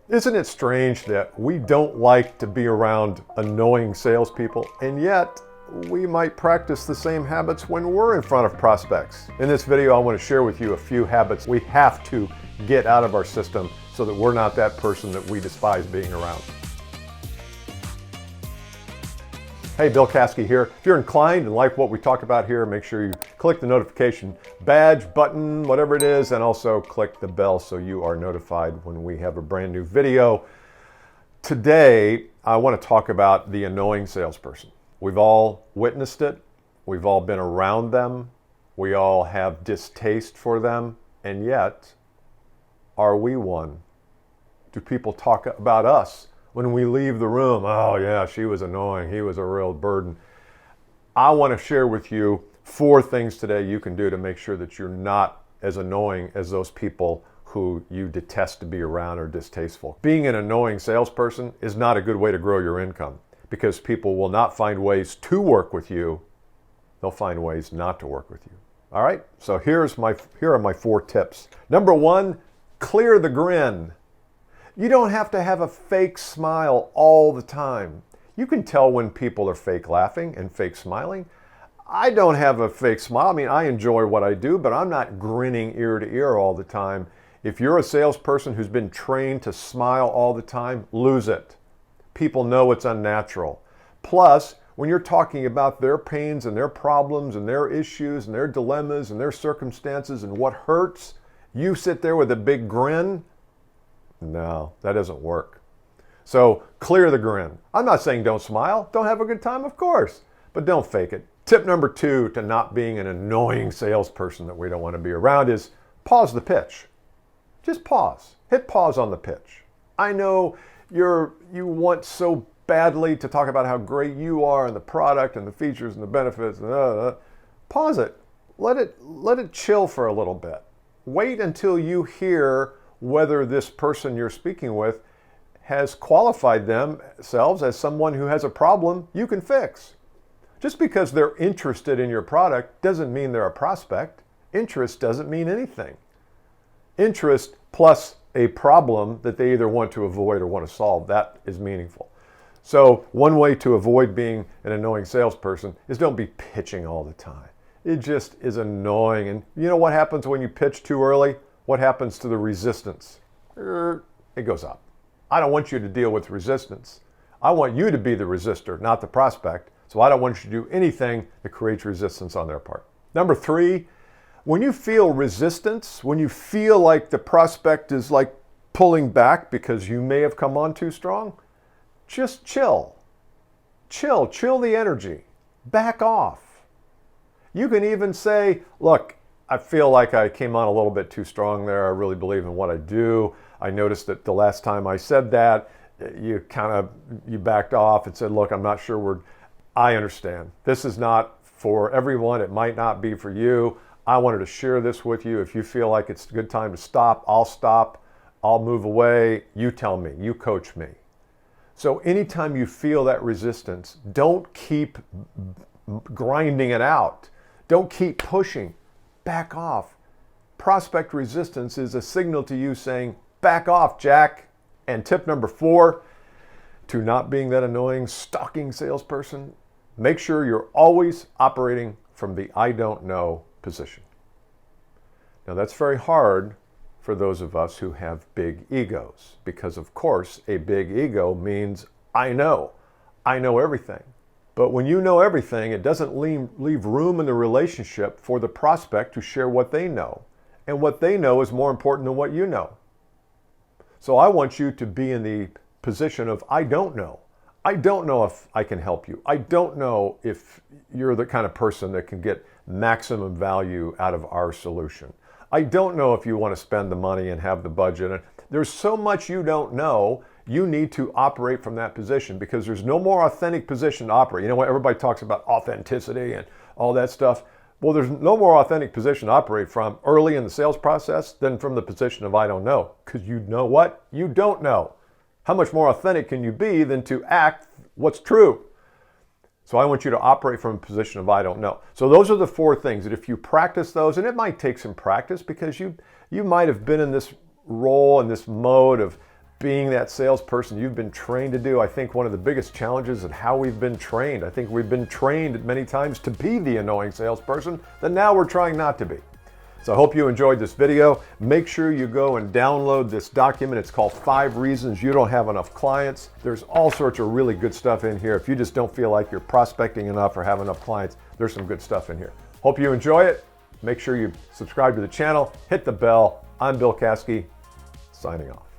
Isn't it strange that we don't like to be around annoying salespeople, and yet we might practice the same habits when we're in front of prospects? In this video, I want to share with you a few habits we have to get out of our system so that we're not that person that we despise being around. Hey, Bill Caskey here. If you're inclined and like what we talk about here, make sure you click the notification badge, button, whatever it is, and also click the bell so you are notified when we have a brand new video. Today, I want to talk about the annoying salesperson. We've all witnessed it. We've all been around them. We all have distaste for them. And yet, are we one? Do people talk about us when we leave the room? Oh yeah, she was annoying. He was a real burden. I want to share with you 4 things today you can do to make sure that you're not as annoying as those people who you detest to be around or distasteful. Being an annoying salesperson is not a good way to grow your income because people will not find ways to work with you. They'll find ways not to work with you. All right, so here are my 4 tips. Number 1, clear the grin. You don't have to have a fake smile all the time. You can tell when people are fake laughing and fake smiling. I don't have a fake smile. I mean, I enjoy what I do, but I'm not grinning ear to ear all the time. If you're a salesperson who's been trained to smile all the time, lose it. People know it's unnatural. Plus, when you're talking about their pains and their problems and their issues and their dilemmas and their circumstances and what hurts, you sit there with a big grin. No, that doesn't work. So clear the grin. I'm not saying don't smile. Don't have a good time, of course, but don't fake it. Tip number 2 to not being an annoying salesperson that we don't want to be around is pause the pitch. Just pause. Hit pause on the pitch. I know you want so badly to talk about how great you are and the product and the features and the benefits. Pause it. Let it chill for a little bit. Wait until you hear whether this person you're speaking with has qualified themselves as someone who has a problem you can fix. Just because they're interested in your product doesn't mean they're a prospect. Interest doesn't mean anything. Interest plus a problem that they either want to avoid or want to solve, that is meaningful. So one way to avoid being an annoying salesperson is don't be pitching all the time. It just is annoying. And you know what happens when you pitch too early? What happens to the resistance? It goes up. I don't want you to deal with resistance. I want you to be the resistor, not the prospect. So I don't want you to do anything that creates resistance on their part. Number 3, when you feel resistance, when you feel like the prospect is like pulling back because you may have come on too strong, just chill. Chill the energy. Back off. You can even say, look, I feel like I came on a little bit too strong there. I really believe in what I do. I noticed that the last time I said that, you backed off and said, look, I'm not sure I understand. This is not for everyone. It might not be for you. I wanted to share this with you. If you feel like it's a good time to stop. I'll move away. You tell me, you coach me. So anytime you feel that resistance, don't keep grinding it out. Don't keep pushing. Back off. Prospect resistance is a signal to you saying, back off, Jack. And tip number 4, to not being that annoying, stalking salesperson, make sure you're always operating from the I don't know position. Now that's very hard for those of us who have big egos, because of course a big ego means I know everything. But when you know everything, it doesn't leave room in the relationship for the prospect to share what they know. And what they know is more important than what you know. So I want you to be in the position of I don't know. I don't know if I can help you. I don't know if you're the kind of person that can get maximum value out of our solution. I don't know if you want to spend the money and have the budget. And there's so much you don't know. You need to operate from that position because there's no more authentic position to operate. You know what? Everybody talks about authenticity and all that stuff. Well, there's no more authentic position to operate from early in the sales process than from the position of I don't know. Because you know what? You don't know. How much more authentic can you be than to act what's true? So I want you to operate from a position of I don't know. So those are the 4 things that if you practice those, and it might take some practice because you might have been in this role, in this mode of being that salesperson you've been trained to do. I think one of the biggest challenges is how we've been trained. I think we've been trained many times to be the annoying salesperson that now we're trying not to be. So I hope you enjoyed this video. Make sure you go and download this document. It's called 5 Reasons You Don't Have Enough Clients. There's all sorts of really good stuff in here. If you just don't feel like you're prospecting enough or have enough clients, there's some good stuff in here. Hope you enjoy it. Make sure you subscribe to the channel, hit the bell. I'm Bill Caskey, signing off.